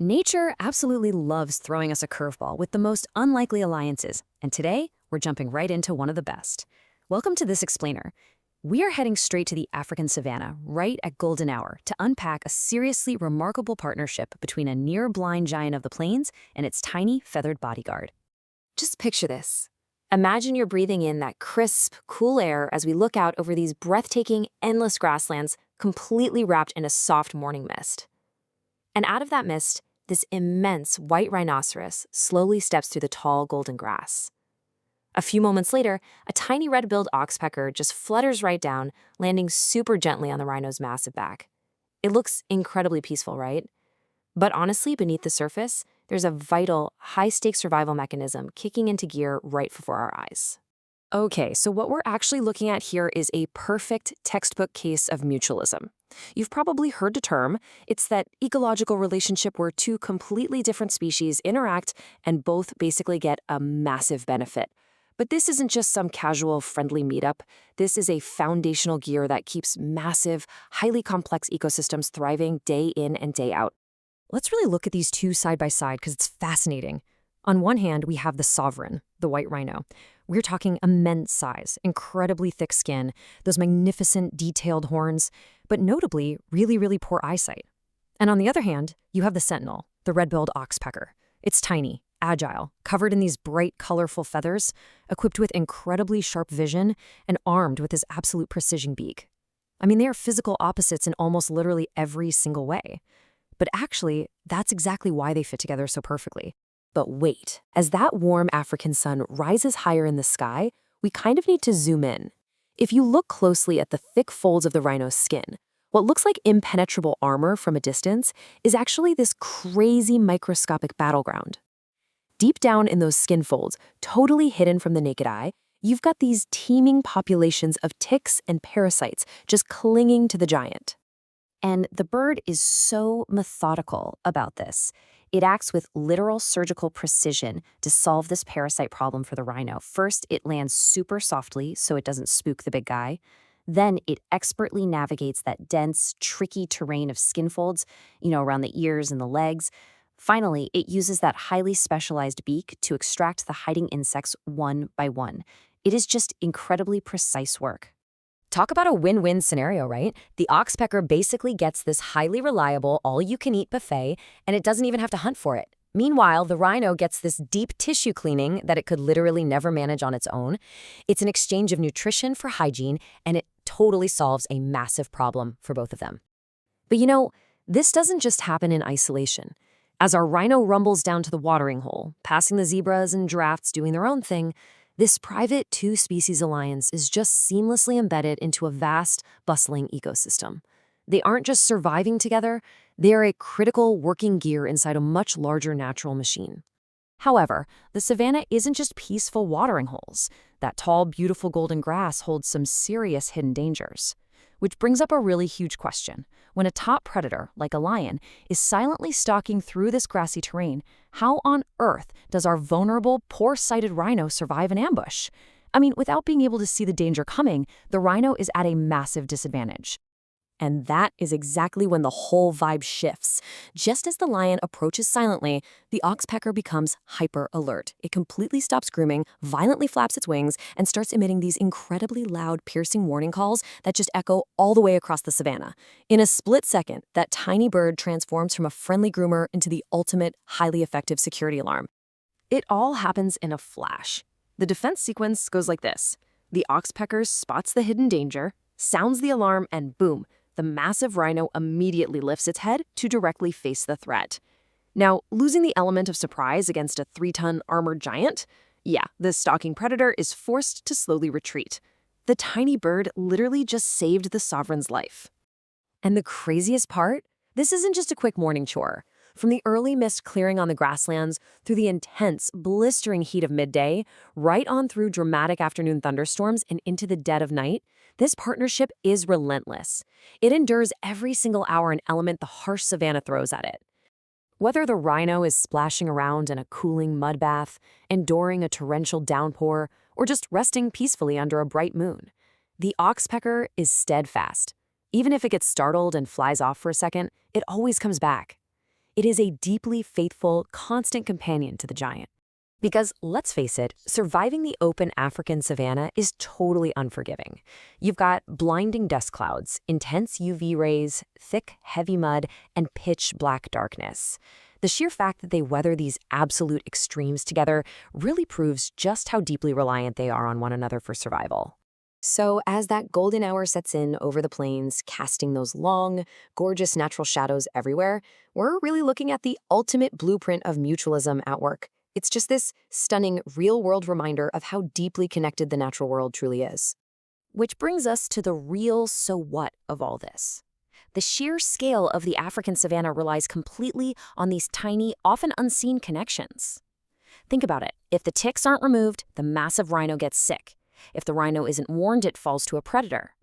Nature absolutely loves throwing us a curveball with the most unlikely alliances, and today we're jumping right into one of the best. Welcome to This Explainer. We are heading straight to the African savanna, right at golden hour, to unpack a seriously remarkable partnership between a near-blind giant of the plains and its tiny, feathered bodyguard. Just picture this. Imagine you're breathing in that crisp, cool air as we look out over these breathtaking, endless grasslands, completely wrapped in a soft morning mist. And out of that mist, this immense white rhinoceros slowly steps through the tall golden grass. A few moments later, a tiny red-billed oxpecker just flutters right down, landing super gently on the rhino's massive back. It looks incredibly peaceful, right? But honestly, beneath the surface, there's a vital, high-stakes survival mechanism kicking into gear right before our eyes. Okay, so what we're actually looking at here is a perfect textbook case of mutualism. You've probably heard the term. It's that ecological relationship where two completely different species interact and both basically get a massive benefit. But this isn't just some casual, friendly meetup. This is a foundational gear that keeps massive, highly complex ecosystems thriving day in and day out. Let's really look at these two side by side because it's fascinating. On one hand, we have the sovereign, the white rhino. We're talking immense size, incredibly thick skin, those magnificent detailed horns, but notably really, really poor eyesight. And on the other hand, you have the sentinel, the red-billed oxpecker. It's tiny, agile, covered in these bright, colorful feathers, equipped with incredibly sharp vision, and armed with this absolute precision beak. I mean, they are physical opposites in almost literally every single way. But actually, that's exactly why they fit together so perfectly. But wait, as that warm African sun rises higher in the sky, we kind of need to zoom in. If you look closely at the thick folds of the rhino's skin, what looks like impenetrable armor from a distance is actually this crazy microscopic battleground. Deep down in those skin folds, totally hidden from the naked eye, you've got these teeming populations of ticks and parasites just clinging to the giant. And the bird is so methodical about this. It acts with literal surgical precision to solve this parasite problem for the rhino. First, it lands super softly so it doesn't spook the big guy. Then it expertly navigates that dense, tricky terrain of skin folds, around the ears and the legs. Finally, it uses that highly specialized beak to extract the hiding insects one by one. It is just incredibly precise work. Talk about a win-win scenario, right? The oxpecker basically gets this highly reliable, all-you-can-eat buffet, and it doesn't even have to hunt for it. Meanwhile, the rhino gets this deep tissue cleaning that it could literally never manage on its own. It's an exchange of nutrition for hygiene, and it totally solves a massive problem for both of them. But this doesn't just happen in isolation. As our rhino rumbles down to the watering hole, passing the zebras and giraffes doing their own thing, this private two-species alliance is just seamlessly embedded into a vast, bustling ecosystem. They aren't just surviving together, they are a critical working gear inside a much larger natural machine. However, the savanna isn't just peaceful watering holes. That tall, beautiful golden grass holds some serious hidden dangers. Which brings up a really huge question. When a top predator, like a lion, is silently stalking through this grassy terrain, how on earth does our vulnerable, poor-sighted rhino survive an ambush? I mean, without being able to see the danger coming, the rhino is at a massive disadvantage. And that is exactly when the whole vibe shifts. Just as the lion approaches silently, the oxpecker becomes hyper-alert. It completely stops grooming, violently flaps its wings, and starts emitting these incredibly loud, piercing warning calls that just echo all the way across the savanna. In a split second, that tiny bird transforms from a friendly groomer into the ultimate, highly effective security alarm. It all happens in a flash. The defense sequence goes like this. The oxpecker spots the hidden danger, sounds the alarm, and boom, the massive rhino immediately lifts its head to directly face the threat. Now, losing the element of surprise against a 3-ton armored giant? Yeah, the stalking predator is forced to slowly retreat. The tiny bird literally just saved the sovereign's life. And the craziest part? This isn't just a quick morning chore. From the early mist clearing on the grasslands, through the intense, blistering heat of midday, right on through dramatic afternoon thunderstorms and into the dead of night, this partnership is relentless. It endures every single hour and element the harsh savanna throws at it. Whether the rhino is splashing around in a cooling mud bath, enduring a torrential downpour, or just resting peacefully under a bright moon, the oxpecker is steadfast. Even if it gets startled and flies off for a second, it always comes back. It is a deeply faithful, constant companion to the giant. Because, let's face it, surviving the open African savanna is totally unforgiving. You've got blinding dust clouds, intense UV rays, thick, heavy mud, and pitch black darkness. The sheer fact that they weather these absolute extremes together really proves just how deeply reliant they are on one another for survival. So, as that golden hour sets in over the plains, casting those long, gorgeous natural shadows everywhere, we're really looking at the ultimate blueprint of mutualism at work. It's just this stunning real-world reminder of how deeply connected the natural world truly is. Which brings us to the real so what of all this. The sheer scale of the African savanna relies completely on these tiny, often unseen connections. Think about it. If the ticks aren't removed, the massive rhino gets sick. If the rhino isn't warned, it falls to a predator.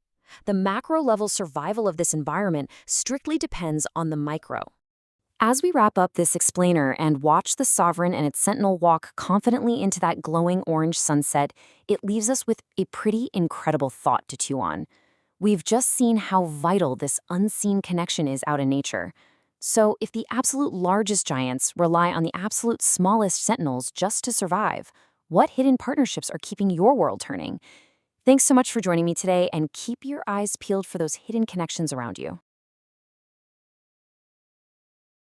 The macro-level survival of this environment strictly depends on the micro. As we wrap up this explainer and watch the sovereign and its sentinel walk confidently into that glowing orange sunset, it leaves us with a pretty incredible thought to chew on. We've just seen how vital this unseen connection is out in nature. So if the absolute largest giants rely on the absolute smallest sentinels just to survive, what hidden partnerships are keeping your world turning? Thanks so much for joining me today, and keep your eyes peeled for those hidden connections around you.